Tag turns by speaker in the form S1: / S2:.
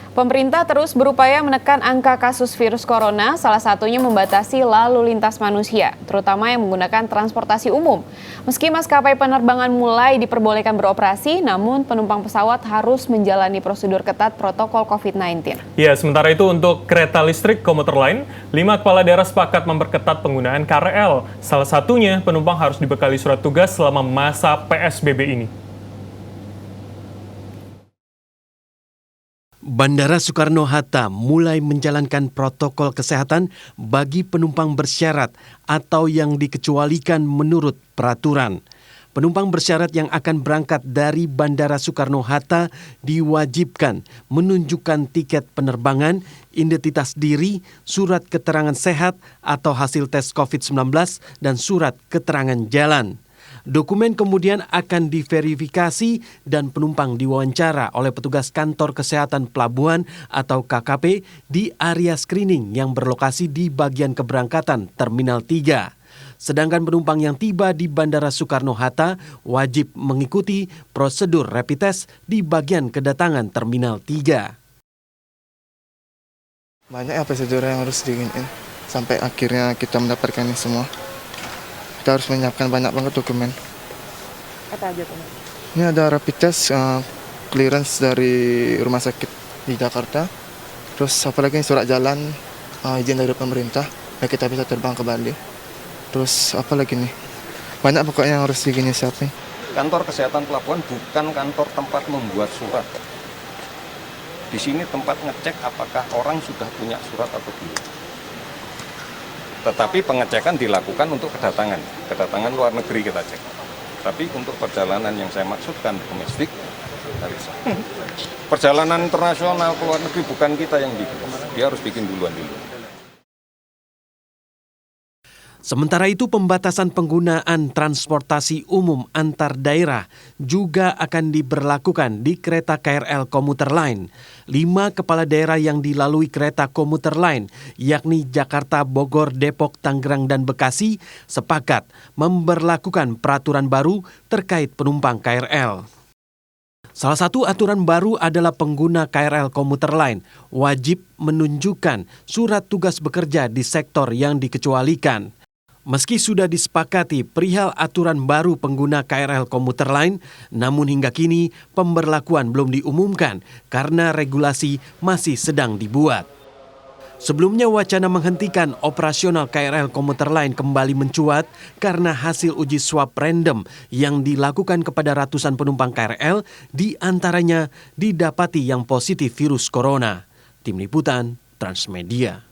S1: Pemerintah terus berupaya menekan angka kasus virus corona, salah satunya membatasi lalu lintas manusia, terutama yang menggunakan transportasi umum. Meski maskapai penerbangan mulai diperbolehkan beroperasi, namun penumpang pesawat harus menjalani prosedur ketat protokol COVID-19.
S2: Ya, sementara itu untuk kereta listrik komuter lain, 5 kepala daerah sepakat memperketat penggunaan KRL. Salah satunya, penumpang harus dibekali surat tugas selama masa PSBB ini.
S3: Bandara Soekarno-Hatta mulai menjalankan protokol kesehatan bagi penumpang bersyarat atau yang dikecualikan menurut peraturan. Penumpang bersyarat yang akan berangkat dari Bandara Soekarno-Hatta diwajibkan menunjukkan tiket penerbangan, identitas diri, surat keterangan sehat atau hasil tes COVID-19, dan surat keterangan jalan. Dokumen kemudian akan diverifikasi dan penumpang diwawancara oleh petugas kantor kesehatan pelabuhan atau KKP di area screening yang berlokasi di bagian keberangkatan Terminal 3. Sedangkan penumpang yang tiba di Bandara Soekarno-Hatta wajib mengikuti prosedur rapid test di bagian kedatangan Terminal 3.
S4: Banyak ya prosedur yang harus diingin sampai akhirnya kita mendapatkan ini semua. Kita harus menyiapkan banyak banget dokumen.
S1: Apa aja tuh?
S4: Ini ada rapid test, clearance dari rumah sakit di Jakarta. Terus apalagi surat jalan, izin dari pemerintah, ya kita bisa terbang ke Bali. Terus apa lagi nih? Banyak pokoknya yang harus siapin.
S5: Kantor kesehatan pelabuhan bukan kantor tempat membuat surat. Di sini tempat ngecek apakah orang sudah punya surat atau belum. Tetapi pengecekan dilakukan untuk kedatangan luar negeri kita cek. Tapi untuk perjalanan yang saya maksudkan domestik, tidak bisa. Perjalanan internasional ke luar negeri bukan kita yang bikin, dia harus bikin duluan dulu.
S3: Sementara itu pembatasan penggunaan transportasi umum antar daerah juga akan diberlakukan di kereta KRL komuter lain. 5 kepala daerah yang dilalui kereta komuter lain, yakni Jakarta, Bogor, Depok, Tangerang, dan Bekasi, sepakat memberlakukan peraturan baru terkait penumpang KRL. Salah satu aturan baru adalah pengguna KRL komuter lain wajib menunjukkan surat tugas bekerja di sektor yang dikecualikan. Meski sudah disepakati perihal aturan baru pengguna KRL komuter lain, namun hingga kini pemberlakuan belum diumumkan karena regulasi masih sedang dibuat. Sebelumnya wacana menghentikan operasional KRL komuter lain kembali mencuat karena hasil uji swab random yang dilakukan kepada ratusan penumpang KRL diantaranya didapati yang positif virus corona. Tim Liputan Transmedia.